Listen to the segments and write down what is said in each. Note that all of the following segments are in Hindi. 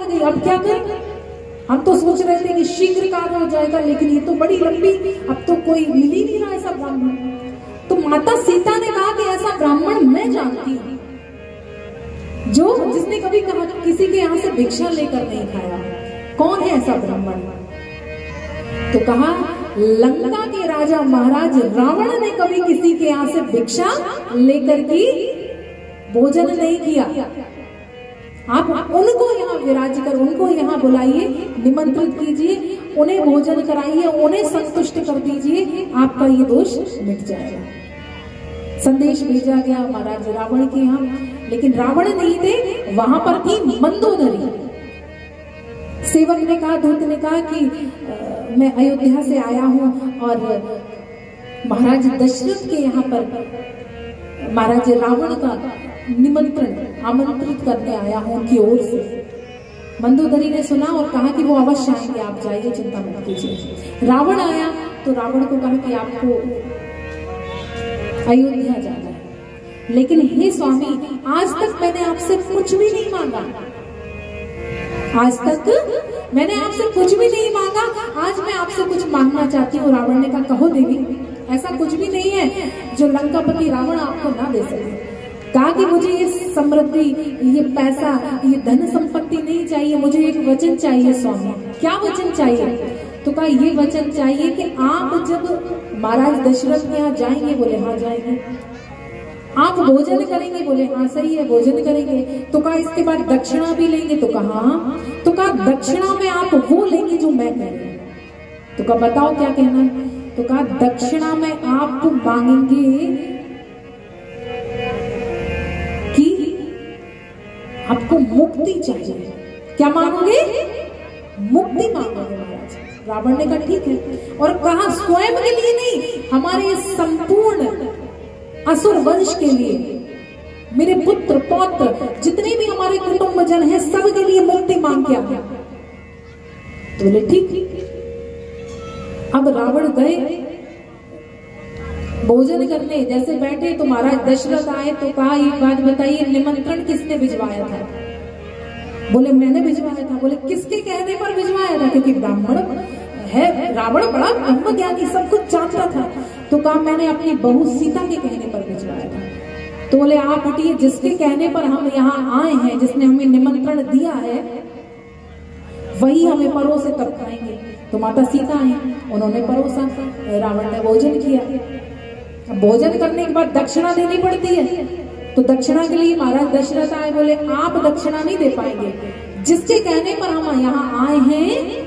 होने गई, अब क्या करें? हम तो सोच रहे थे कि शीघ्र कार्य हो जाएगा, लेकिन ये तो बड़ी लंबी, अब तो कोई मिल ही नहीं रहा ऐसा ब्राह्मण। तो माता सीता ने कहा कि ऐसा ब्राह्मण मैं जानती हूँ जो जिसने कभी कहा किसी के यहाँ से भिक्षा लेकर नहीं खाया। कौन है ऐसा ब्राह्मण? तो कहा लंका के राजा महाराज रावण ने कभी किसी के यहाँ से भिक्षा लेकर की भोजन नहीं किया। आप उनको यहाँ विराज कर, उनको यहाँ बुलाइए, निमंत्रित कीजिए, उन्हें भोजन कराइए, उन्हें संतुष्ट कर दीजिए, आपका ये दोष मिट जाएगा। संदेश भेजा गया महाराज रावण के यहाँ, लेकिन रावण नहीं थे, वहां पर थी मंदोदरी। सेवक ने कहा, दूत ने कहा कि मैं अयोध्या से आया हूं और महाराज दशरथ के यहाँ पर महाराज रावण का निमंत्रण आमंत्रित करने आया हूं उनकी ओर से। मंदोदरी ने सुना और कहा कि वो अवश्य आएंगे, आप जाइए, चिंता मत कीजिए। रावण आया तो रावण को कहा कि आपको अयोध्या जाना है, लेकिन हे स्वामी आज तक मैंने आपसे कुछ भी नहीं मांगा, आज तक मैंने आपसे कुछ भी नहीं मांगा, आज मैं आपसे कुछ मांगना चाहती हूँ। रावण ने कहा कहो देवी, ऐसा कुछ भी नहीं है जो लंकापति रावण आपको ना दे सके। कहा कि मुझे ये समृद्धि, ये पैसा, ये धन संपत्ति नहीं चाहिए, मुझे एक वचन चाहिए स्वामी। क्या वचन चाहिए? तो कहा ये वचन चाहिए कि आप जब महाराज दशरथ के यहाँ जाएंगे, बोले हाँ जाएंगे। आप भोजन करेंगे, बोले हाँ सही है भोजन करेंगे। तो कहा इसके बाद दक्षिणा भी लेंगे, तो कहा हाँ। तो कहा दक्षिणा में आप वो लेंगे जो मैं कह रही हूँ। तो कहा बताओ क्या कहना है? तो कहा दक्षिणा में आप मांगेंगे आपको मुक्ति चाहिए। क्या मांगोगे? मुक्ति मांगोगे महाराज। रावण ने कहा ठीक है, और कहा स्वयं के लिए नहीं, हमारे संपूर्ण असुर वंश के लिए, मेरे पुत्र पौत्र जितने भी हमारे कुटुंब जन हैं सब के लिए मुक्ति मांग के आ गया। तो बोले ठीक। अब रावण गए भोजन करने, जैसे बैठे तो महाराज दशरथ आए तो कहा एक बात बताइए, निमंत्रण किसने भिजवाया था? बोले मैंने भिजवाया था। बोले किसके कहने पर भिजवाया था? क्योंकि ब्राह्मण है, रावण बड़ा ब्रह्मज्ञानी, सब कुछ जानता था। तो कहा मैंने अपनी बहू सीता के कहने पर भिजवाया था। तो बोले आप हटिए, जिसके कहने पर हम यहाँ आए हैं, जिसने हमें निमंत्रण दिया है, वही हमें परोसे तब खाएंगे। तो माता सीता आई, उन्होंने परोसा, रावण ने भोजन किया। भोजन करने के बाद दक्षिणा देनी पड़ती है, तो दक्षिणा के लिए महाराज दशरथ आए। बोले आप दक्षिणा नहीं दे पाएंगे, जिसके कहने पर हम यहाँ आए हैं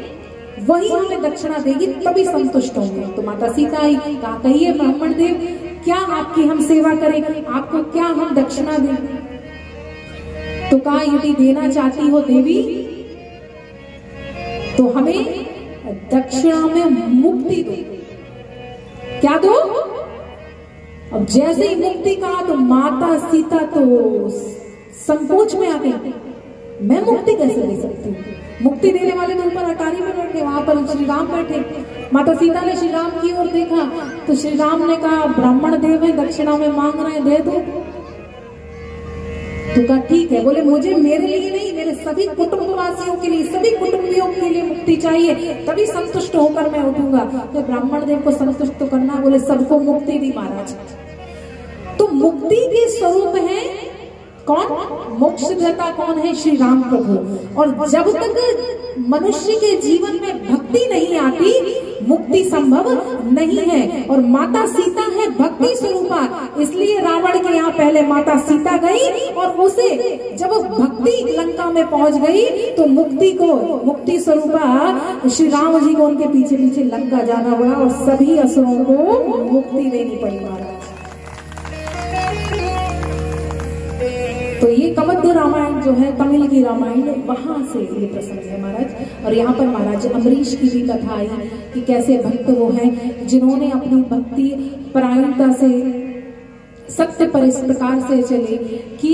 वही हमें दक्षिणा देगी, तभी संतुष्ट होंगे। तो माता सीता आई, कहा कहिए ब्राह्मण देव, क्या आपकी हम सेवा करें, आपको क्या हम दक्षिणा दें? तो कहा यदि देना चाहती हो देवी तो हमें दक्षिणा में मुक्ति दो। क्या दो? अब जैसे ही मुक्ति कहा तो माता सीता तो संकोच में आ गई, मैं मुक्ति कैसे दे सकती हूँ? मुक्ति देने वाले तो ऊपर अटारी में बैठे, वहां पर श्री राम बैठे। माता सीता ने श्री राम की ओर देखा तो श्री राम ने कहा ब्राह्मण देव है, दक्षिणा में मांग रहे हैं, दे दो। तो कहा ठीक है। बोले मुझे मेरे लिए नहीं, मेरे सभी कुटुंबवासियों के लिए, सभी कुटुंबियों के लिए मुक्ति चाहिए, तभी संतुष्ट होकर मैं उठूंगा। तो ब्राह्मण देव को संतुष्ट तो करना, बोले सबको मुक्ति दी महाराज। तो मुक्ति के स्वरूप है कौन? मोक्षदाता कौन है? श्री राम प्रभु। और जब तक मनुष्य के जीवन में भक्ति नहीं आती, मुक्ति संभव नहीं है। और माता सीता है भक्ति स्वरूपा, इसलिए रावण के यहाँ पहले माता सीता गई और उसे जब भक्ति लंका में पहुंच गई तो मुक्ति स्वरूपा श्री राम जी को उनके पीछे पीछे लंका जाना पड़ा और सभी असुरों को मुक्ति देनी पड़ी महाराज। तो ये कमद्य रामायण जो है, तमिल की रामायण, वहां से ये प्रसंग है महाराज। और यहाँ पर महाराज अम्बरीश की भी कथा आई कि कैसे भक्त वो हैं जिन्होंने अपनी भक्ति परायणता से सत्य पर इस प्रकार से चले कि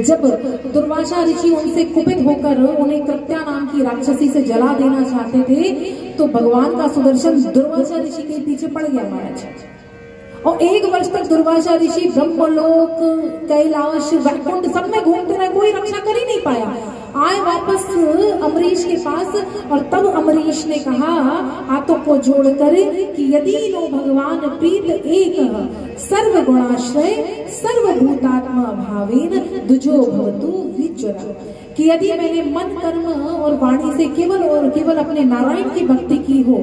जब दुर्वासा ऋषि उनसे कुपित होकर उन्हें कृत्या नाम की राक्षसी से जला देना चाहते थे, तो भगवान का सुदर्शन दुर्वासा ऋषि के पीछे पड़ गया महाराज। और 1 वर्ष तक दुर्वासा ऋषि ब्रह्मलोक, कैलाश, वैकुंठ सब में घूमते रहे, कोई रक्षा कर ही नहीं पाया। आए वापस अम्बरीश के पास, और तब अम्बरीश ने कहा हाथों को जोड़कर कि यदि नो भगवान प्रीत एक सर्व गुणाश्रय सर्वभूतात्मा भावेन दुजो भवतु विचरा, कि यदि मैंने मन कर्म और वाणी से केवल और केवल अपने नारायण की भक्ति की हो,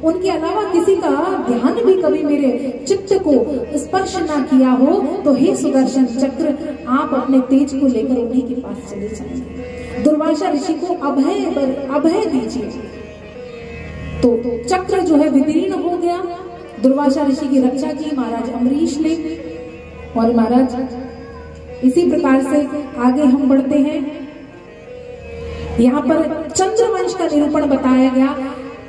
उनके अलावा किसी का ध्यान भी कभी मेरे चित्त को स्पर्श ना किया हो, तो हे सुदर्शन चक्र आप अपने तेज को लेकर उन्हीं के पास चले जाइए, दुर्वासा ऋषि को अभय दीजिए। तो चक्र जो है विदीर्ण हो गया, दुर्वासा ऋषि की रक्षा की महाराज अम्बरीश ने। और महाराज इसी प्रकार से आगे हम बढ़ते हैं। यहाँ पर चंद्रवंश का निरूपण बताया गया।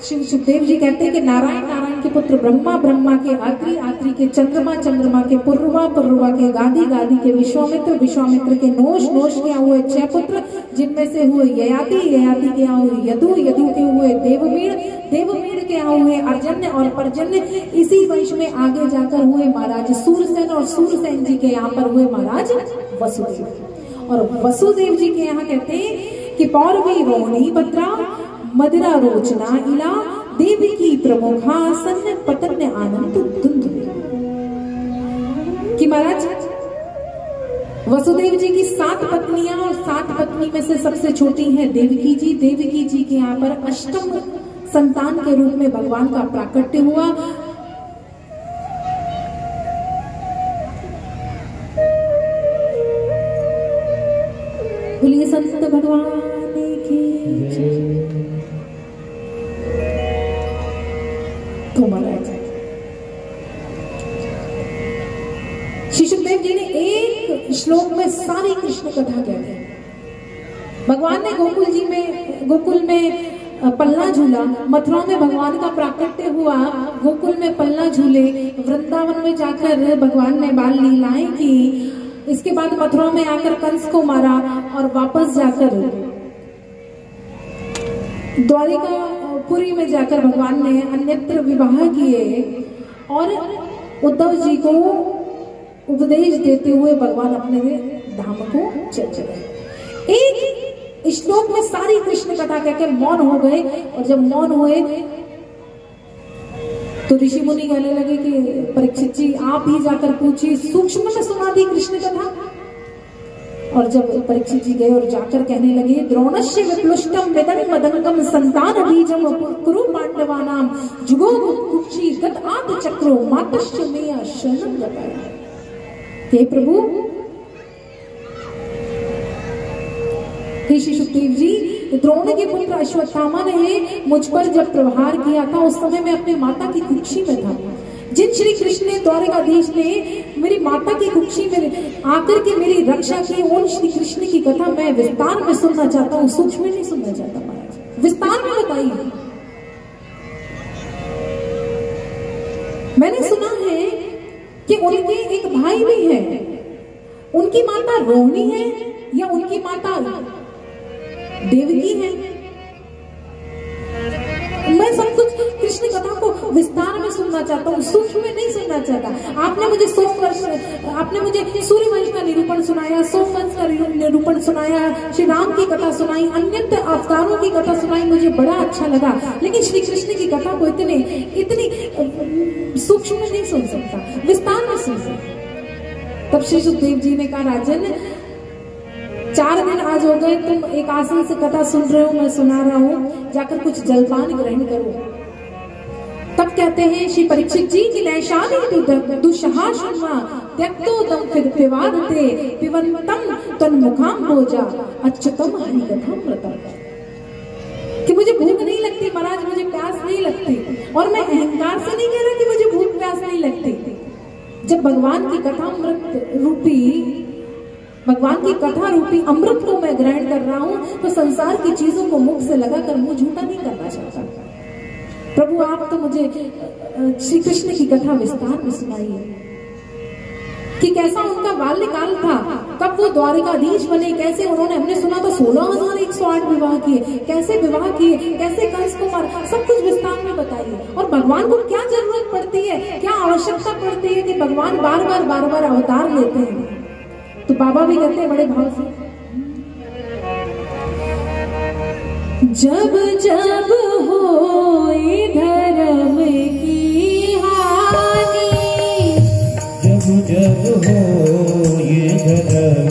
शिव सुखदेव जी कहते हैं कि नारायण नारायण के पुत्र ब्रह्मा, ब्रह्मा के आत्री, आत्री के चंद्रमा, चंद्रमा के पुरुरवा, पुरुरवा के गादी, गादी के विश्वामित्र, विश्वामित्र के नोश, नोश के यहाँ हुए 6 पुत्र, जिनमें से हुए ययाति, ययाति के यहाँ हुए यदु, यदु के हुए देवमीड़, देवमीड़ के यहाँ हुए अर्जन्य और पर्जन्य। इसी वंश में आगे जाकर हुए महाराज सूरसेन, और सूरसेन जी के यहाँ पर हुए महाराज वसुदेव। और वसुदेव जी के यहाँ कहते हैं कि पौरवी रोहिणी भद्रा मदिरा रोचना इला देवी की प्रमुखा सन्य पतन्य आनंद धुंधुले, कि महाराज वसुदेव जी की 7 पत्नियां, और 7 पत्नी में से सबसे छोटी है देवकी जी। देवकी जी के यहाँ पर अष्टम संतान के रूप में भगवान का प्राकट्य हुआ। बोलिए संत भगवान की तो महाराज श्री सुखदेव जी ने एक श्लोक में सारी कृष्ण कथा कह दी। भगवान ने गोकुल में पल्ला झूला, मथुरा में भगवान का प्राकट्य हुआ, गोकुल में पल्ला झूले, वृंदावन में जाकर भगवान ने बाल लीलाएं की, इसके बाद मथुरा में आकर कंस को मारा, और वापस जाकर द्वारिकापुरी में जाकर भगवान ने अन्यत्र विवाह किए, और उद्धव जी को उपदेश देते हुए भगवान अपने धाम को चल चले। एक श्लोक में सारी कृष्ण कथा कहकर मौन हो गए, और जब मौन हुए तो ऋषि मुनि कहने लगे कि परीक्षित जी आप ही जाकर पूछिए, सूक्ष्म में सुना दी कृष्ण कथा। और जब परीक्षित जी गए और जाकर कहने लगे द्रोणस्य विप्लुष्टम वेदन मदंगम संतान बीजम कुरु पांडवानाम जुगो कुक्षी गत आद चक्रो मातश्च मेया शरणं गताया। हे प्रभु, हे श्री सुखदेव जी, द्रोण के पुत्र अश्वत्थामा ने मुझ पर जब प्रहार किया था, उस समय मैं अपने माता की कुक्षी में था। जिन श्री कृष्ण ने द्वारिकाधीश ने मेरी माता की कुक्षी में आकर के मेरी रक्षा की, उन श्री कृष्ण की कथा मैं विस्तार में सुनना चाहता हूँ, सूक्ष्म में नहीं सुनना चाहता। महाराज विस्तार में बताइए। मैंने सुना है कि उनके एक भाई भी है, उनकी माता रोहिणी है या उनकी माता देवकी है। मैं सब कुछ कृष्ण कथा को विस्तार में सुनना चाहता हूँ, सूक्ष्म में नहीं सुनना चाहता। आपने मुझे सूर्यवंश का निरूपण सुनाया, सोमवंश का निरूपण सुनाया, श्री राम की कथा सुनाई, अन्य अवतारों की कथा सुनाई, मुझे बड़ा अच्छा लगा। लेकिन श्री कृष्ण की कथा को इतनी सूक्ष्म में नहीं सुन सकता, विस्तार में सुन सकता। तब श्री सुखदेव जी ने कहा राजन, 4 दिन आज हो गए, तुम एक आसन से कथा सुन रहे हो, मैं सुना रहा हूँ, जाकर कुछ जलपान ग्रहण करो। तब कहते हैं श्री परीक्षित जी की नैशानी दुषहा शुन्वा त्यक्तो दम फिर पिवादते पिबंतम तन्मुखाम भोजा अच्युतम हरि कथामृतम, कि मुझे भूख नहीं लगती महाराज, मुझे प्यास नहीं लगती। और मैं अहंकार से नहीं कह रहा कि मुझे भूख प्यास नहीं लगती। जब भगवान की कथा रूपी अमृत को मैं ग्रहण कर रहा हूँ, तो संसार की चीजों को मुख से लगाकर मुंह झूठा नहीं करना चाहता। प्रभु आप तो मुझे श्री कृष्ण की कथा विस्तार में सुनाइए कि कैसा उनका बाल्यकाल था, कब वो द्वारिकाधीश बने, कैसे उन्होंने, हमने सुना था 16,108 विवाह किए, कैसे विवाह किए, कैसे कंस को मारा, सब कुछ विस्तार में बताइए। और भगवान को क्या जरूरत पड़ती है, क्या आवश्यकता पड़ती है कि भगवान बार बार अवतार लेते हैं। तो बाबा भी कहते हैं बड़े भाव से, जब जब होए धर्म की हानि, जब जब होए धर्म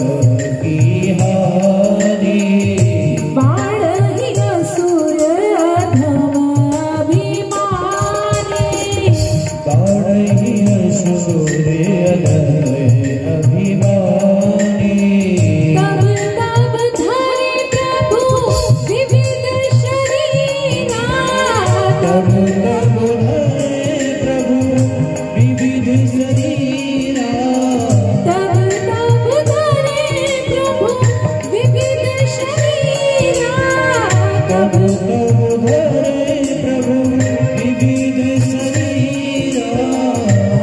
की हानि, बाढ़हि असुर अधम अभिमानी, बाढ़हि असुर अधम अभिमानी, तब तब धरे प्रभु विविध शरीरा, तब तब धरे प्रभु विविध शरीरा, तब तब धरे प्रभु विविध शरीरा, तब तब धरे प्रभु विविध शरीरा,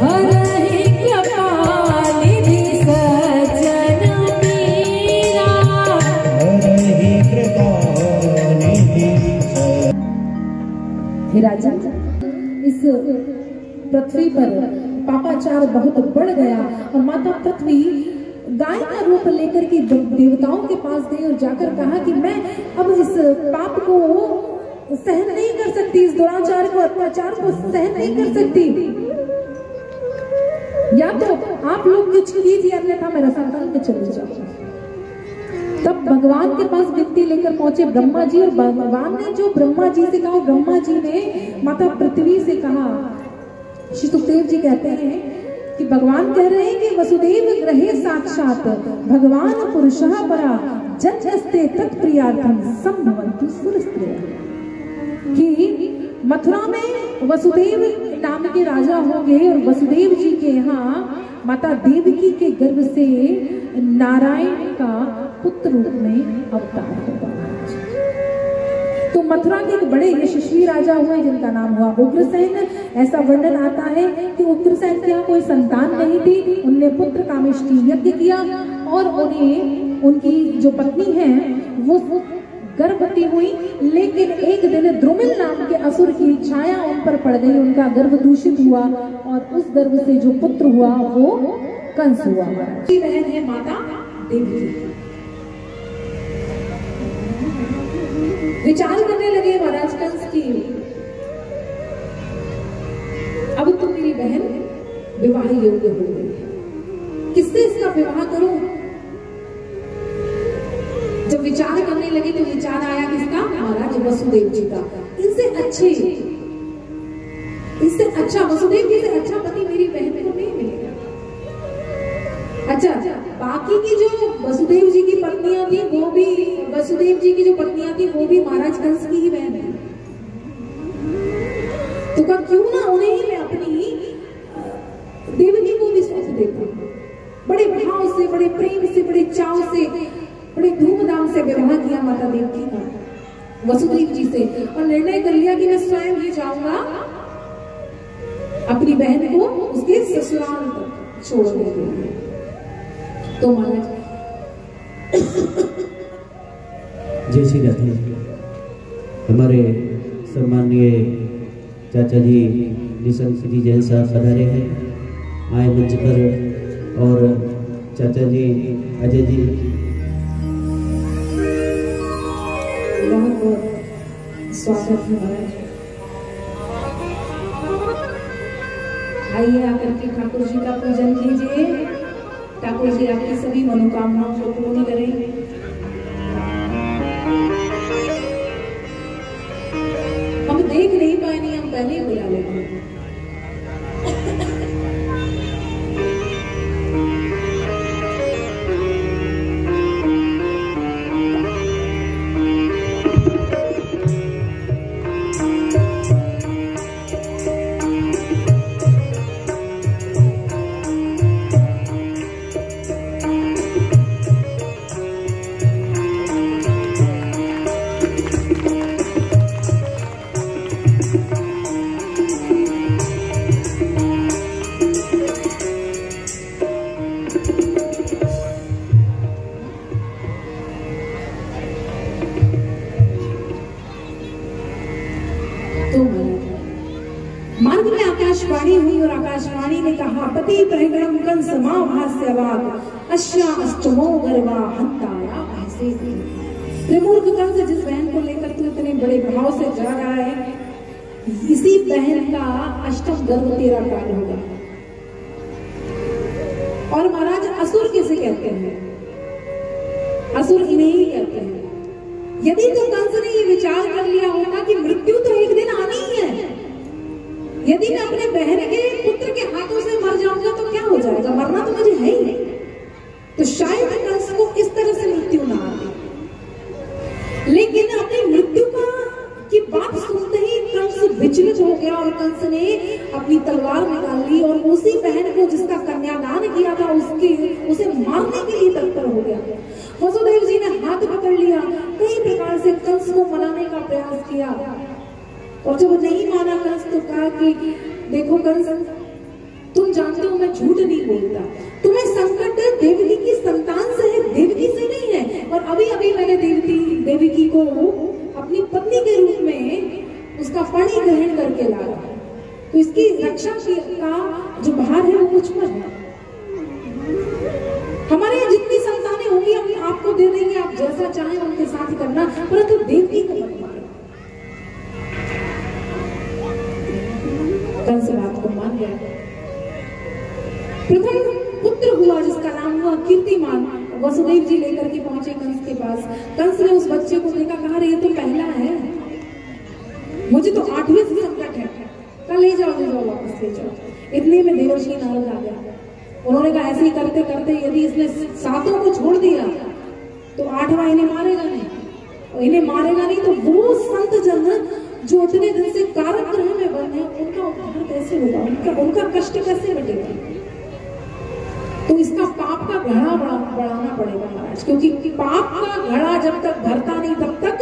हरहि कृपानिधि सज्जन मीरा। हरहि कृपानिधि हे राजा, इस पृथ्वी पर पापाचार बहुत बढ़ गया और माता पृथ्वी गाय का रूप लेकर के देवताओं के पास गई और जाकर कहा कि मैं अब इस पाप को सहन नहीं कर सकती, इस दुराचार को, अत्याचार को सहन नहीं कर सकती। या तो आप लोग कुछ कीजिए, अन्यथा मैं रसातल में चले जाऊं। तब भगवान के पास विनती लेकर पहुंचे ब्रह्मा जी, और भगवान ने जो ब्रह्मा जी से कहा, ब्रह्मा जी ने माता पृथ्वी से कहा। श्री सुखदेव जी कहते हैं कि भगवान कह रहे हैं कि वसुदेव ग्रहे साक्षात भगवान पुरुषः परा जन्मस्ते तत्प्रियार्थम संभवन्तु सुरस्त्रियः, कि मथुरा में वसुदेव नाम के राजा होंगे और वसुदेव जी के यहाँ माता देवकी के गर्भ से नारायण का पुत्र रूप में अवतार होगा। तो मथुरा के एक बड़े यशस्वी राजा हुए जिनका नाम हुआ उग्रसेन। ऐसा वर्णन आता है कि उग्रसेन के यहाँ कोई संतान नहीं थी, उनने पुत्र कामेष्टि यज्ञ किया और उन्हें उनकी जो पत्नी है वो गर्भवती हुई। लेकिन एक दिन द्रुमिल नाम के असुर की छाया उन पर पड़ गई, उनका गर्भ दूषित हुआ और उस गर्भ से जो पुत्र हुआ वो कंस हुआ। बहन है माता देवकी। विचार करने लगे महाराज कंस की, अब तो मेरी बहन विवाह योग्य हो गई है, किससे इसका विवाह करूं? जब विचार करने लगे तो विचार आया किसका? महाराज वसुदेव जी का। इससे अच्छा वसुदेव जी से अच्छा पति मेरी बहन को नहीं मिलेगा। अच्छा, बाकी की जो वसुदेव जी की पत्नियां थी वो भी, वसुदेव जी की जो पत्नियां थी वो भी महाराज कंस की ही बहन थी। तो कहा क्यों ना उन्हें ही मैं अपनी देवकी को भी सौंप देता हूं। बड़े भाव से, बड़े प्रेम से, बड़े चाव से, बड़े धूमधाम से विवाह किया माता देवकी का वसुदेव जी से, और निर्णय कर लिया कि मैं स्वयं ही जाऊंगा अपनी बहन को उसके ससुराल तक छोड़ने के लिए। तो महाराज जय श्री राधे। हमारे सम्माननीय चाचा जी निशंक जी जैन साहब पधारे हैं, आए मंच पर, और चाचा जी अजय जी बहुत बहुत स्वागत है महाराज। आइए आकर के ठाकुर जी का पूजन कीजिए, ठाकुर जी आपकी सभी मनोकामनाओं को पूर्ण करें। हम देख नहीं पाए, नहीं हम पहले ही बुला लेते हैं। मार्ग में आकाशवाणी हुई और आकाशवाणी ने कहा, पति प्रगणम कंस मां भास्यवाद अश्या अष्टमो गर्वा हंताया ऐसे। त्रिमूर्ख कंस जिस बहन को लेकर तू इतने बड़े भाव से जा रहा है, इसी बहन का अष्टम गर्भ तेरा काल होगा। और महाराज असुर किसे कहते हैं? असुर इन्हें ही कहते हैं। यदि तो कंस ने ये विचार कर लिया होगा कि मृत्यु तो एक दिन आनी ही है, यदि मैं अपने बहन के पुत्र के हाथों से मर जाऊंगा तो क्या हो जाएगा, मरना तो मुझे है ही, तो शायद कंस को इस तरह से मृत्यु ना आए। लेकिन अपनी मृत्यु की बात सुनते ही कंस विचलित हो गया और कंस ने अपनी तलवार निकाल ली और उसी बहन को जिसका कन्यादान किया था उसे मारने के लिए तत्पर हो गया। वसुदेव जी ने हाथ पकड़ लिया, कई प्रकार से कंस को मनाने का प्रयास किया, और जब नहीं माना कंस तो कहा कि देखो कंस, तुम जानते हो मैं झूठ नहीं बोलता, तुम्हें संकट देवकी की संतान से है, देवकी से नहीं है। और अभी अभी मैंने देवकी को अपनी पत्नी के रूप में उसका फणी ग्रहण करके लाया, तो इसकी रक्षा का जो भार है वो मुझ पर है। हमारे यहाँ जितनी संतानें होंगी हम आपको दे देंगे, आप जैसा चाहें उनके साथ करना, परंतु देवकी को मत मारो। कंस बात को मान गया। प्रथम पुत्र हुआ जिसका नाम हुआ कीर्तिमान, वसुदेव जी लेकर के पहुंचे कंस के पास। कंस ने उस बच्चे को देखा, कहा ये तो पहला है, मुझे तो 8वें से संकट है, कल ले जाओ वापस ले जाओ। इतने में देवर्षि नारद आ गया। उन्होंने कहा ऐसे ही करते करते यदि इसने 7 को छोड़ दिया तो 8वां इन्हें मारेगा नहीं, और इन्हें मारेगा नहीं तो वो संत जन जो इतने दिन से कारक ग्रह में बंद है उनका उद्धार कैसे होगा, उनका कष्ट कैसे मिटेगा। तो इसका पाप का घड़ा बढ़ाना पड़ेगा महाराज, क्योंकि पाप का घड़ा जब तक भरता नहीं तब तक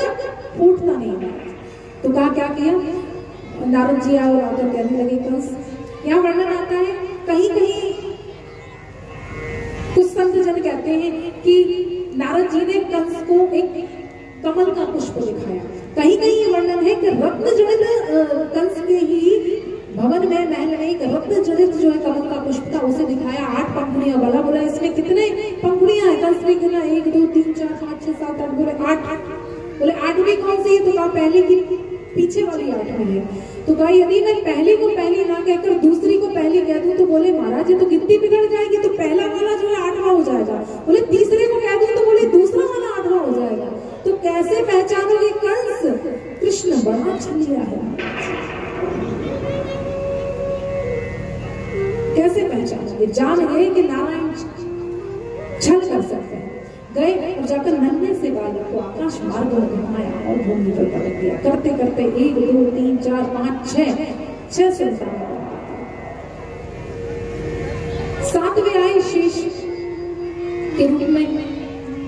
फूटता नहीं महाराज। तो कहा क्या किया, नारद जी आए और आकर कहने लगे कंस, यहाँ वर्णन आता है कहीं कहीं कुछ संत जन कहते हैं कि नारद जी ने कंस को एक कमल का पुष्प दिखाया, कहीं कहीं ये वर्णन है कि रत्न जड़ित कंस के ही भवन में महल में एक रत्न जड़ित जो है कमल का पुष्प था उसे दिखाया। 8 पंखुड़ियां, बोला बोला इसमें कितने पंखुड़ियां है, कंस ने गिना 1 2 3 4 5 6 7 8, बोले 8। बोले 8वीं कौन सी है, तो कहा पहले की पीछे वाली 8वीं है। तो कहा यदि मैं पहली को पहली ना कहकर दूसरी को पहली कह दूं तो बोले महाराज ये तो गिनती बिगड़ जाएगी, तो पहला वाला जो है 8वां हो जाएगा। बोले तीसरे को कह दूं तो बोले दूसरा वाला 8वां हो जाएगा। तो कैसे पहचानोगे कंस, कृष्ण बड़ा छलिया है, कैसे पहचानोगे। जान गए कि नारायण छल कर सकते हैं, गए और जाकर नन्हे से बालक को आकाश मार्ग में घुमाया और भूमि पर पटक दिया। करते करते 1 2 3 4 5 6 संतान, 7वें आए शेष के रूप में,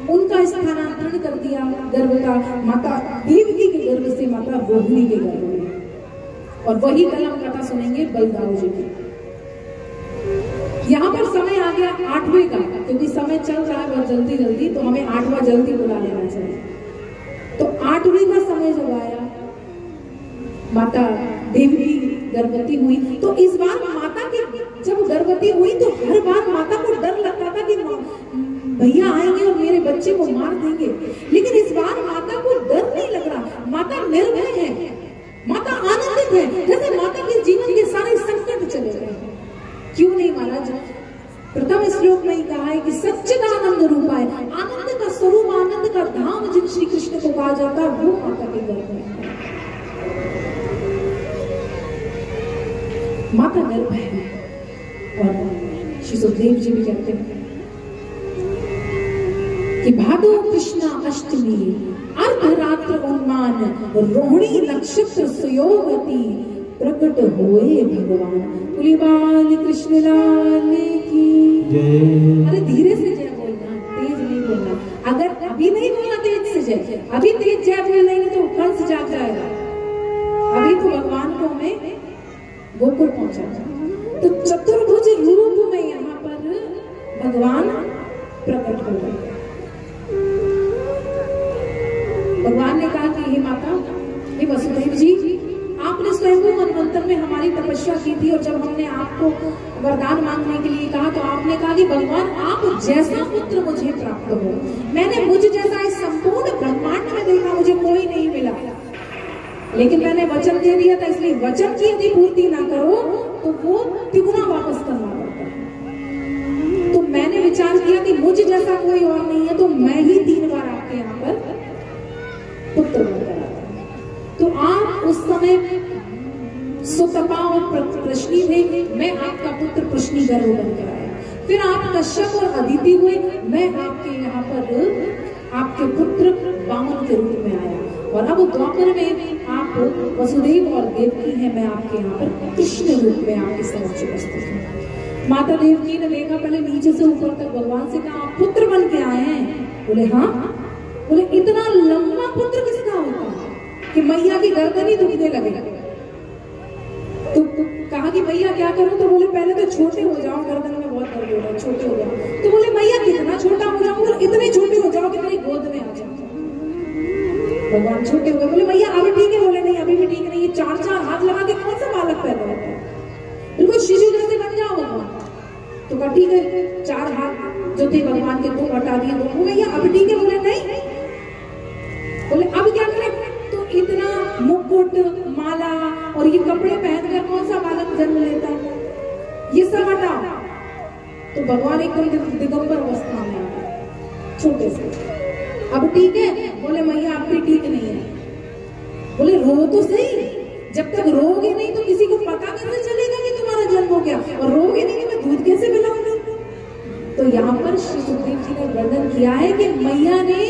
उनका स्थानांतरण कर दिया गर्भ का माता देवकी के गर्भ से माता रोहिणी के गर्भ में। और वही कल हम कथा सुनेंगे बलदाऊ जी की। यहाँ पर समय आ गया 8वें का, क्योंकि समय चल रहा है बहुत जल्दी जल्दी, तो हमें 8वां जल्दी बुला लेना चाहिए। तो 8वें का समय जब आया, माता देवकी गर्भवती हुई। तो इस बार माता की जब गर्भवती हुई तो हर बार माता को डर लगता था कि भैया आएंगे और मेरे बच्चे को मार देंगे, लेकिन इस बार माता को डर नहीं लग रहा, माता निर्भय है, माता आनंदित है, जैसे माता के जीवन के सारे संकट चले गए। क्यों नहीं महाराज, प्रथम श्लोक में ही कहा है कि सच्चिदानंद रूप है, आनंद का स्वरूप, आनंद का धाम जिन श्री कृष्ण को कहा जाता है वो माता के गर्भ में है। माता निर्भय है। और श्री सुखदेव जी भी कहते हैं कि भादो कृष्णा अष्टमी अर्धरात्र उन्मान रोहिणी नक्षत्र सुयोगति प्रकट होए भगवान। कुलीबाल कृष्ण लाल की जय। अरे धीरे से जय बोलना, तेज नहीं बोलना। अगर अभी नहीं बोलना तेज से जय, अभी तेज जय बोल लेंगे तो कंस जाग जाएगा। अभी तो भगवान को हमें गोकुल पहुंचा। तो चतुर्भुज रूप में यहाँ पर भगवान प्रकट हो गए। भगवान ने कहा कि हे माता, हे वसुदेव जी, आप आपने स्वयं मनवंतर में हमारी तपस्या की थी, और जब हमने आपको वरदान मांगने के लिए कहा तो आपने कहा कि भगवान आप जैसा पुत्र मुझे प्राप्त हो। मैंने मुझ जैसा इस संपूर्ण ब्रह्मांड में देखा, मुझे कोई नहीं मिला, लेकिन मैंने वचन दे दिया था, इसलिए वचन की यदि पूर्ति ना करो तो वो तिगुना वापस करना पड़ता है। तो मैंने विचार किया कि मुझ जैसा कोई और नहीं है, तो मैं ही 3 बार आपके यहाँ पर पुत्र बनकर आता हूं। तो आप उस समय सुतपा और प्रश्नी थे, मैं आपका पुत्र प्रश्नी गर्भ बनकर आया। फिर आप कश्यप और अदिति हुए, मैं आपके यहाँ पर आपके पुत्र वामन के रूप में आया, और अब द्वापर में आप वसुदेव और देवकी हैं, मैं आपके यहाँ पर कृष्ण रूप में आपके समक्ष उपस्थित हूँ। माता देवकी ने देखा, पहले नीचे से ऊपर तक भगवान से कहा आप पुत्र बन के आए हैं? बोले हाँ। बोले इतना लंबा पुत्र किसका होता है कि मैया की गर्दन ही दुखने लगेगा? तो कहा कि मैया क्या करूं? तो बोले पहले तो छोटे हो जाओ, गर्दन में बहुत दर्द हो रहा है, छोटे हो जाओ। तो बोले मैया कितना छोटा हो जाऊं? बोले इतने छोटे हो जाओ कि मेरी गोद में आ जाओ। भगवान छोटे हो गए, बोले मैया अभी ठीक है? बोले नहीं अभी भी ठीक नहीं, ये 4-4 हाथ लगा के कौन सा बालक पैदा होता है, बिल्कुल शिशु जैसे बन जाओ भगवान। तो कहा ठीक है, 4 हाथ जो थे भगवान के तुम हटा दिए, तो भैया अब ठीक है? बोले नहीं। बोले अब क्या करें? तो इतना मुकुट माला और ये कपड़े पहनकर कौन सा बालक जन्म लेता है, ये सब हटाओ। तो भगवान एकदम दिगंबर अवस्था में आ गए, छोटे से। अब ठीक है? बोले मैया अब भी ठीक नहीं है। बोले रो तो सही, जब तक रोगे नहीं तो किसी को पता कैसे चलेगा कि तुम्हारा जन्म हो गया, और रोगे नहीं तो मैं दूध कैसे पिलाऊंगी? तो यहाँ पर श्री सुखदेव जी ने वर्णन किया है कि मैया ने,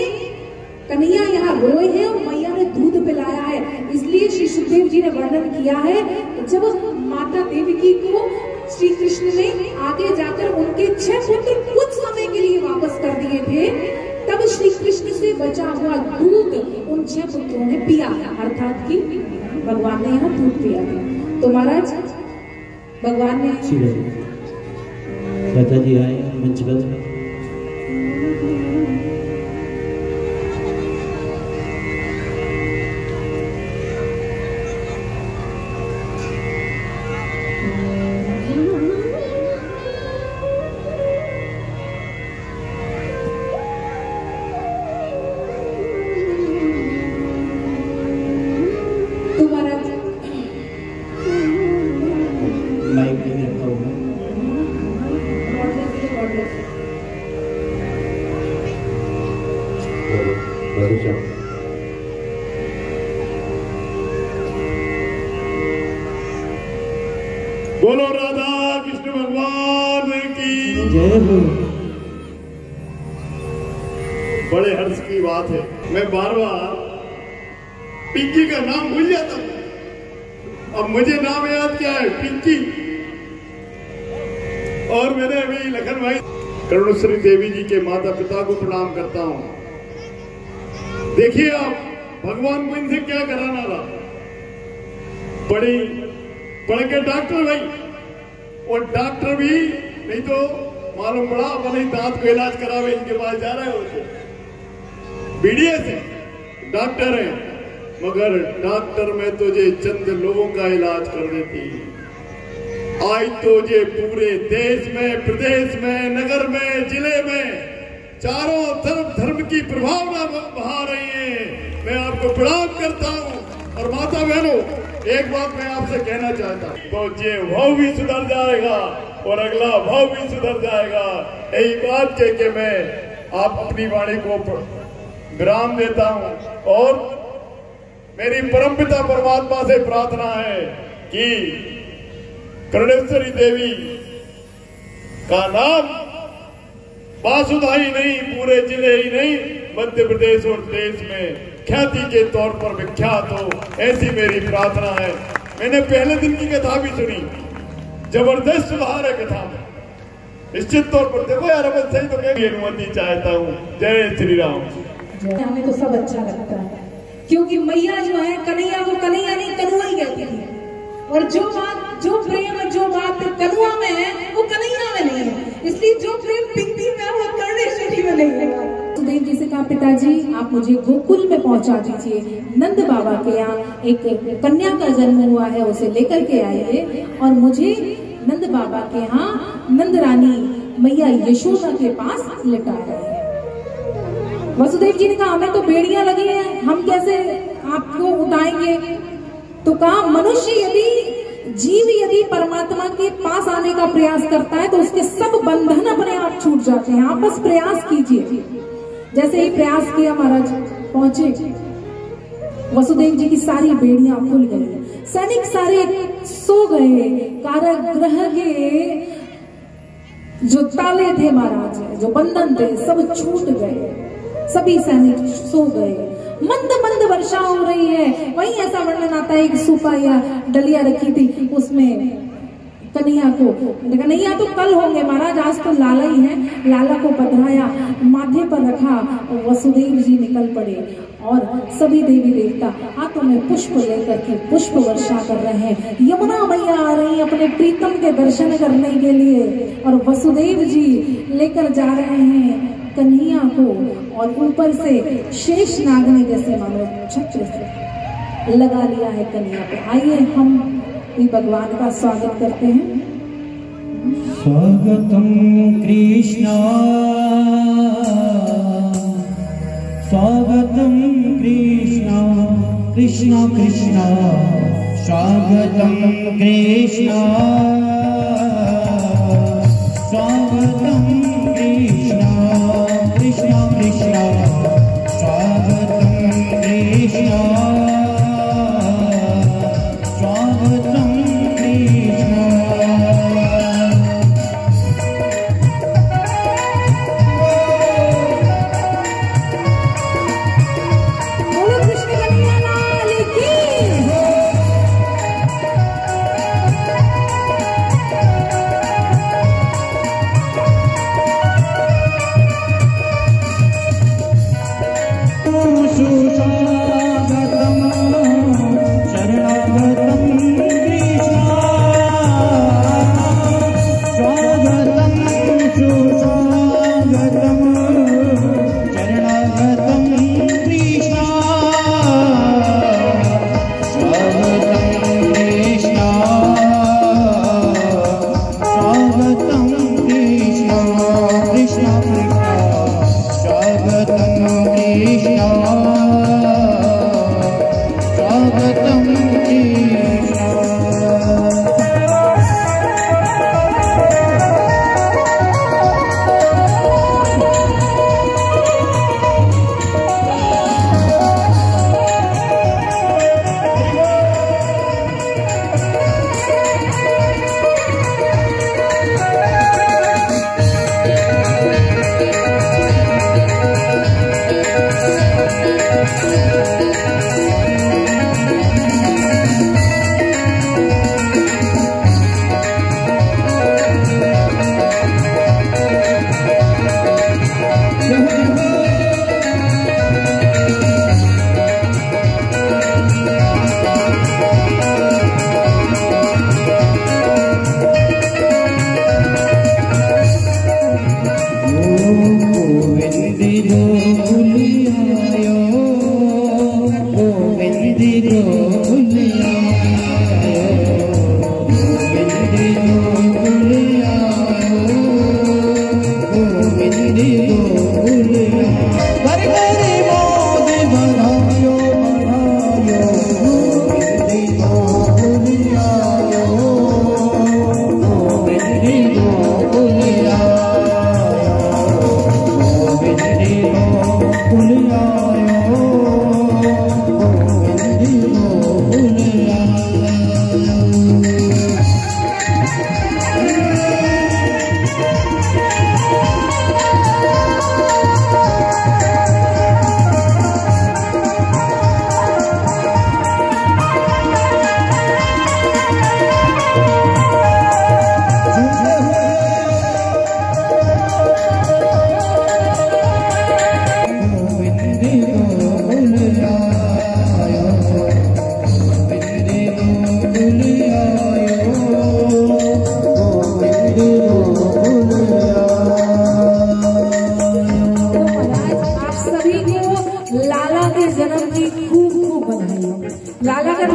कन्हैया यहाँ रोए हैं और मैया ने दूध पिलाया है, इसलिए श्री सुखदेव जी ने वर्णन किया है। जब माता देवकी को श्री कृष्ण ने आगे जाकर उनके 6 पुत्र कुछ समय के लिए वापस कर दिए थे, तब श्री कृष्ण से बचा हुआ दूध उन 6 पुत्रों ने पिया, अर्थात कि भगवान ने यहाँ दूध पिया था। तो महाराज भगवान ने चाचा जी आए मंच पर। बोलो राधा कृष्ण भगवान की जय हो। बड़े हर्ष की बात है, मैं बार-बार पिंकी का नाम भूल जाता हूं, अब मुझे नाम याद क्या है, पिंकी। और मैंने अभी लखन भाई करुणश्री देवी जी के माता पिता को प्रणाम करता हूं। देखिए आप भगवान को इनसे क्या कराना था, पढ़ के डॉक्टर भाई, और डॉक्टर भी नहीं तो मालूम पड़ा अपने दांत को इलाज करावे इनके पास जा रहे होते। बीडीएस है, डॉक्टर है, मगर डॉक्टर में तो ये चंद लोगों का इलाज कर देती, आज तो ये पूरे देश में, प्रदेश में, नगर में, जिले में चारों तरफ धर्म की प्रभावना बहा रही है। मैं आपको प्रणाम करता हूँ। और माता बहनों, एक बात मैं आपसे कहना चाहता हूँ, तो ये भाव भी सुधर जाएगा और अगला भाव भी सुधर जाएगा। यही बात कह के मैं आप अपनी वाणी को विराम देता हूँ, और मेरी परमपिता परमात्मा से प्रार्थना है कि करुणेश्वरी देवी का नाम बासुधा ही नहीं, पूरे जिले ही नहीं, मध्य प्रदेश और देश में ख्याति के तौर पर विख्यात हो, ऐसी मेरी प्रार्थना है। मैंने पहले दिन की कथा भी सुनी, जबरदस्त सुधार है कथा में, निश्चित तौर पर। देखो यार, अब सही तो क्या अनुमति चाहता हूँ। जय श्री राम। हमें तो सब अच्छा लगता है, क्योंकि मैया जो है कन्हैया को कन्हैया नहीं कनुआ ही कहती थी, और जो बात, जो प्रेम, जो बात कनुआ में है वो कन्हैया में नहीं है, इसलिए जो प्रेम पिंकी में है वो कर्णेश्वरी में नहीं है। वसुदेव जी से कहा, पिताजी आप मुझे गोकुल में पहुंचा दीजिए, नंद बाबा के यहाँ एक कन्या का जन्म हुआ है, उसे लेकर के आइए और मुझे नंद बाबा के यहाँ नंद रानी मैया यशोदा के पास लिटा रहे हैं। वसुदेव जी ने कहा, हमें तो बेड़ियां लगी हैं, हम कैसे आपको उठाएंगे? तो कहा, मनुष्य यदि परमात्मा के पास आने का प्रयास करता है तो उसके सब बंधन अपने आप छूट जाते हैं। आप बस प्रयास कीजिए। जैसे ही प्रयास किया महाराज पहुंचे, वसुदेव जी की सारी बेड़ियां खुल गई, सैनिक सारे सो गए, कारागृह के जो ताले थे महाराज, जो बंधन थे, सब छूट गए, सभी सैनिक सो गए। मंद मंद वर्षा हो रही है। वहीं ऐसा वर्णन आता है, एक सूपा या डलिया रखी थी, उसमें कन्हैया को, कन्हैया तो कल होंगे महाराज, आज तो लाला ही है, लाला को पधराया, माथे पर रखा, वसुदेव जी निकल पड़े और सभी देवी देवता हाथों में पुष्प लेकर के पुष्प वर्षा कर रहे हैं। यमुना मैया आ रही अपने प्रीतम के दर्शन करने के लिए और वसुदेव जी लेकर जा रहे हैं कन्हैया को, और ऊपर से शेष नाग ने जैसे मानो छत्र से लगा लिया है कन्हैया पे। आइए हम भी भगवान का स्वागत करते हैं। स्वागतम कृष्णा, स्वागतम कृष्णा, कृष्णा कृष्णा, स्वागतम कृष्णा, स्वागतम कृष्णा, कृष्णा कृष्णा, स्वागतम कृष्णा, स्वागतम कृष्णा।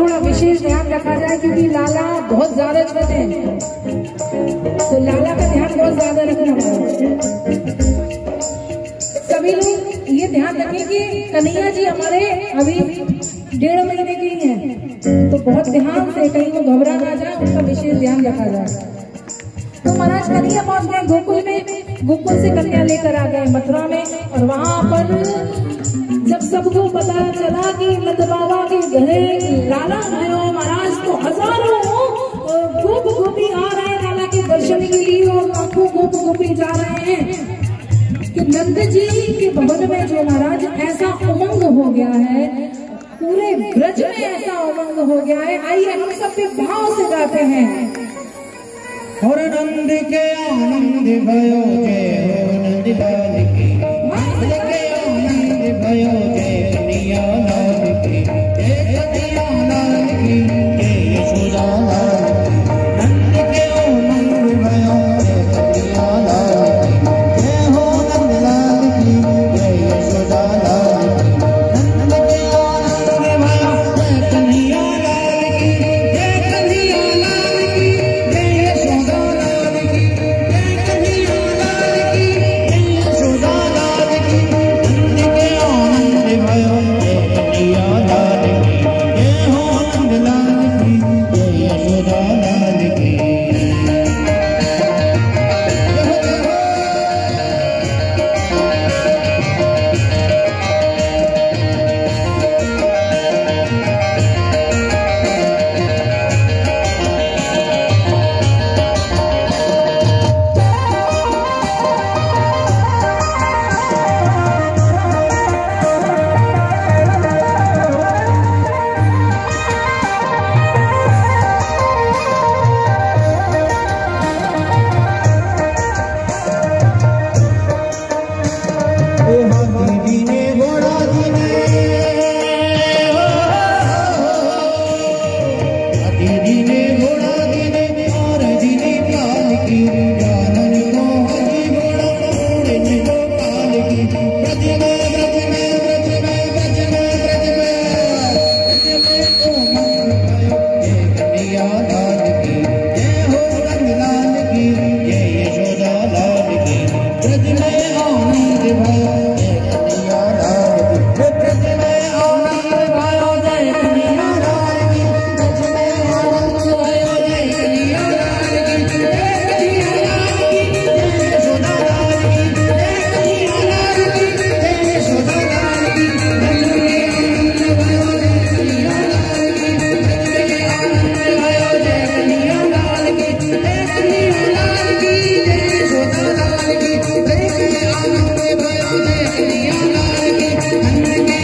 थोड़ा विशेष ध्यान रखा जाए क्योंकि लाला बहुत ज्यादा छोटे हैं, तो लाला का ध्यान बहुत ज्यादा रखना पड़ेगा। सभी लोग ये ध्यान रखें कि कन्हैया जी हमारे अभी 1.5 महीने के ही हैं, तो बहुत ध्यान से कहीं वो घबरा ना जाए, उनका विशेष ध्यान रखा जाए। तो महाराज कन्हैया पहुंच गए गोकुल में, गोकुल से कन्या लेकर आ गए मथुरा में, और वहां पर जब सबको पता चला कि नंद बाबा के घरे लाला भयो महाराज, तो हजारों गोप गोपी आ रहे हैं लाला के दर्शन के लिए, और लाखों गोप गोपी जा रहे हैं कि नंद जी के भवन में जो महाराज ऐसा उमंग हो गया है, पूरे ब्रज में ऐसा उमंग हो गया है। आइए हम सबके भाव से गाते हैं। और नंद के आनंद भयो जय हो नंद लाल की, नंद के आनंद भयो जय कन्हैया लाल की, जय कन्हैया लाल की, जय यशोदा लाल की। नंद के आनंद भयो जय कन्हैया लाल की, जय हो नंद लाल की, जय यशोदा लाल की। नंद के आनंद भयो जय कन्हैया लाल की, जय कन्हैया लाल की, जय यशोदा लाल की, जय कन्हैया लाल की, जय यशोदा लाल की। नंद के आनंद भयो जय कन्हैया लाल की, जय हो नंद लाल की, जय यशोदा लाल की। दीदी ने घोड़ा दीने, दीदी ने घोड़ा दीने, और दीदी काल की, जानन को हजी घोड़ा उड़ने को काल की। ब्रज में ब्रज में ब्रज में ब्रज में ब्रज में ओ मन भयो जय कन्हैया लाल की, जय हो नंद लाल की, जय यशोदा लाल की। ब्रज में आनंद भयो जय कन्हैया लाल की, ब्रज में आनंद भयो जय कन्हैया लाल की, ब्रज में आनंद भयो जय कन्हैया लाल की, जय कन्हैया लाल की, जय यशोदा लाल की, जय कन्हैया लाल की, जय यशोदा लाल की। ब्रज में आनंद भयो जय कन्हैया लाल की, ब्रज में आनंद भयो जय कन्हैया लाल की, जय कन्हैया लाल की, जय यशोदा लाल की। ब्रज में आनंद भयो जय कन्हैया लाल की, नंद के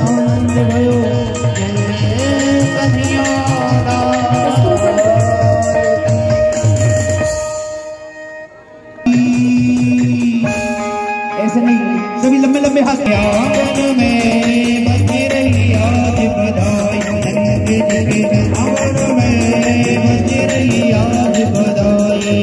आनंद भयो जय कन्हैया लाल की। ऐसे नहीं, सभी लंबे लंबे हाथ आंगन में बज रही आज बधाई, नंद जी के आंगन में बज रही आज बधाई।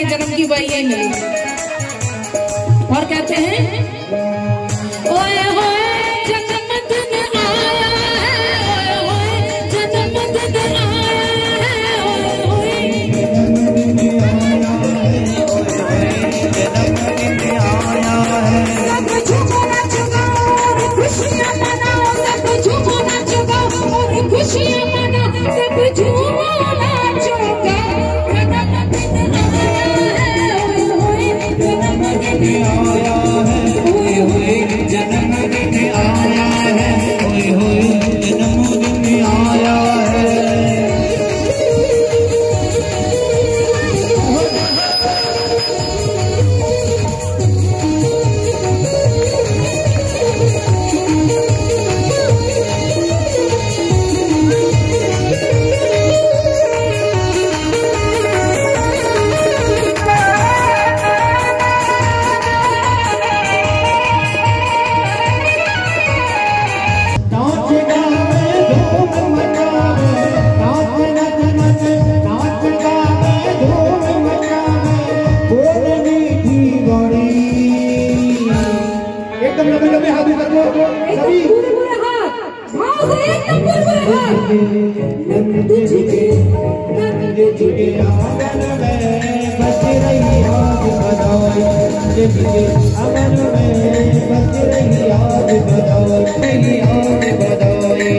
के जन्म की वही यही मिली। और कहते हैं ओए होए जन्मदिन आया है, ओए होए जन्मदिन आया है, ओए होए जन्मदिन आया है। सब झूमो नाचो गाओ और खुशियां मनाओ, सब झूमो नाचो गाओ और खुशियां मनाओ, सब झूमो नाचो गाओ। जन्मदिन आया है, ओए होए जन्मदिन आया है, ओए होए जन्मदिन आया है, ओए होए जन्मदिन आया है। अमन में बज रही आज बधाई, आज बधाई।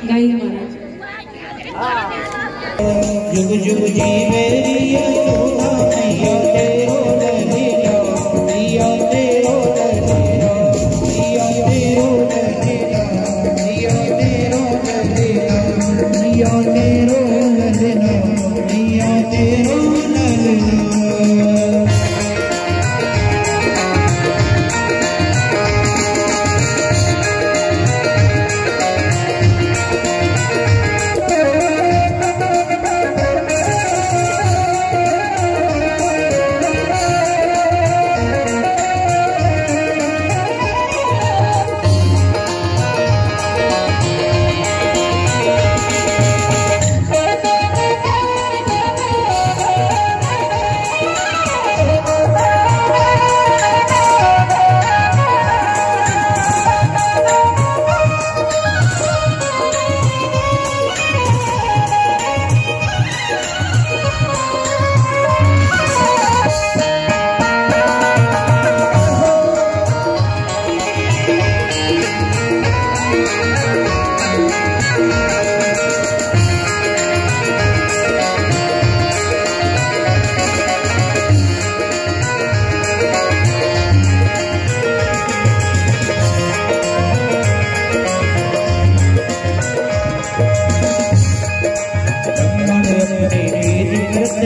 गाइए महाराज। जुग जुग जी मेरी यशोदा मैया तेरो दरिया मैया तेरो दरिया मैया तेरो दरिया मैया तेरो दरिया मैया तेरो दरिया मैया तेरो दरिया।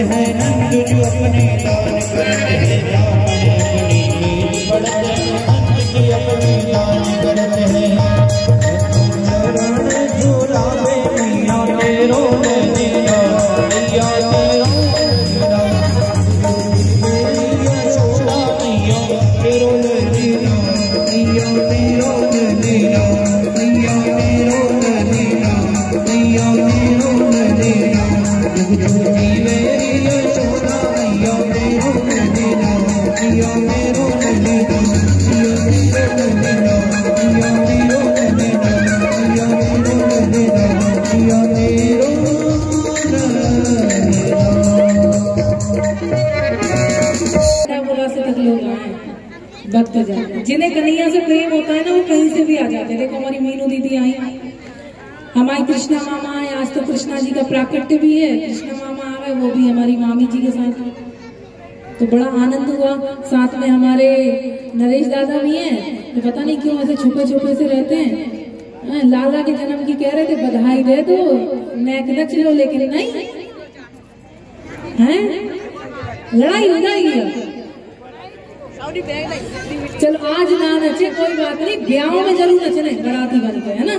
है नंद जो अपने दान करते हैं अपनी नींद पड़ते हैं नंद जी अपने दान करते हैं चरण झूलावे मैया तेरो दरिया मैया तेरो दरिया मैया छोड़ा मैया तेरो दरिया मैया तेरो दरिया मैया तेरो दरिया मैया तेरो दरिया जुग जुग जीवे जिन्हें कन्हैया से प्रेम होता है ना वो कहीं से भी आ जाते हैं। देखो हमारी मीनू दीदी आई, हमारी कृष्णा मामा आए, आज तो कृष्णा जी का प्राकट्य भी है। कृष्णा मामा आ गए, वो भी हमारी मामी जी के साथ, तो बड़ा आनंद हुआ। साथ में हमारे नरेश दादा भी हैं, तो पता नहीं क्यों ऐसे छुपे छुपे से रहते हैं। लाला के जन्म की कह रहे थे बधाई दे दो, नेक नच लो, लेकिन नहीं है, लड़ाई हो जाएगी। चलो आज ना नचे कोई बात नहीं, ब्याह में जरूर नचने बराती बन के, है ना,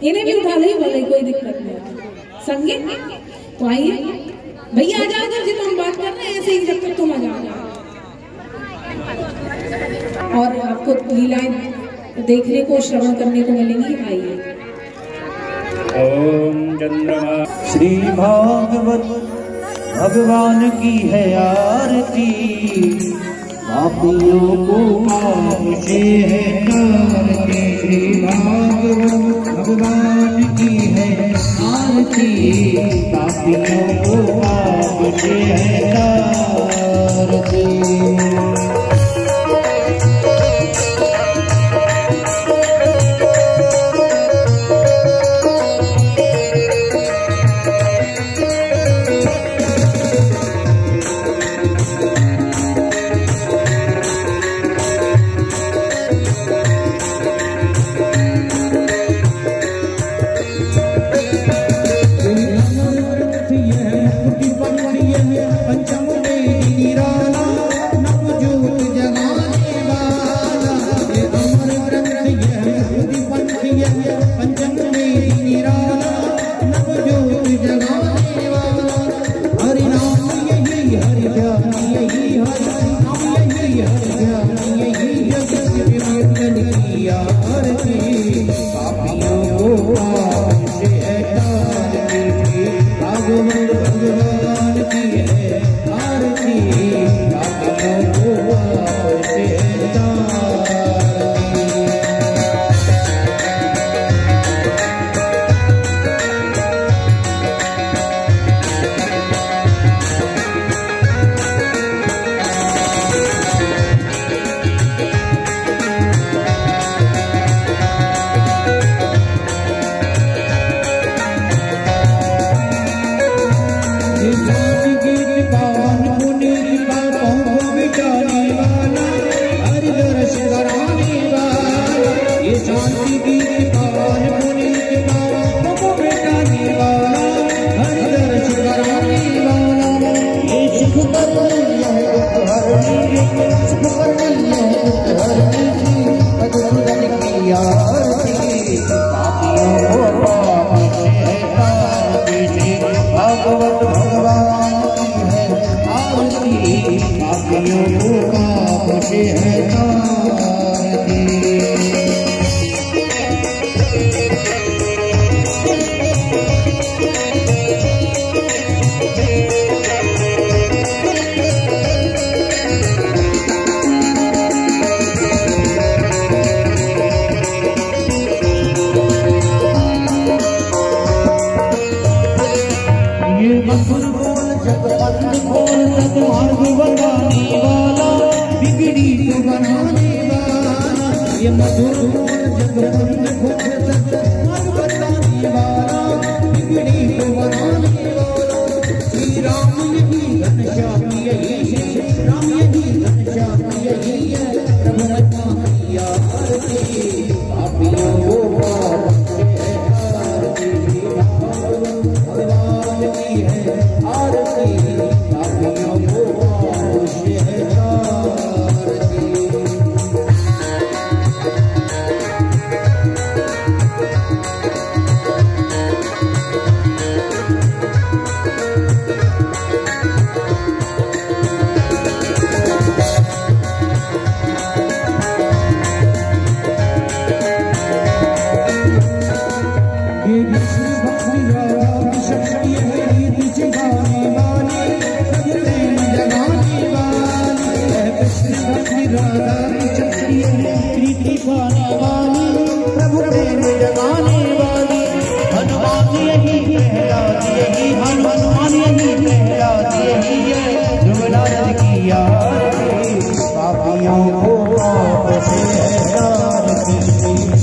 इन्हें भी उठा ले, बोले कोई दिक्कत नहीं। संगीत तो आइए भैया, आ जाओ जब तो हम बात कर रहे हैं ऐसे ही, जब तक तुम आ जाओ। और आपको लीलाएं देखने को, श्रवण करने को मिलेंगी, आइए। ओम चंद्रमा श्री भागवत भगवान की है आरती, पापियों को मुझे है आरती। श्री भागवत भगवान की है आरती, पापियों को मुझे है आरती।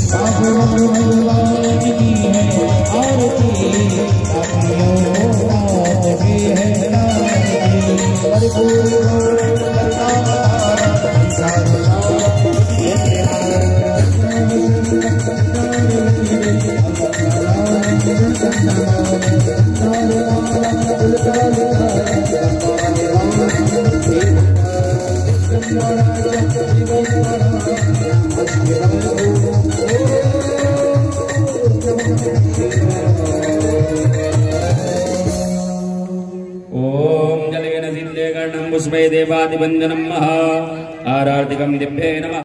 भगवान की है ओम जलेन सिद्धे कर्णं पुष्पे देवादिवंदनं महा आरार्तिकं दिव्ये नमः।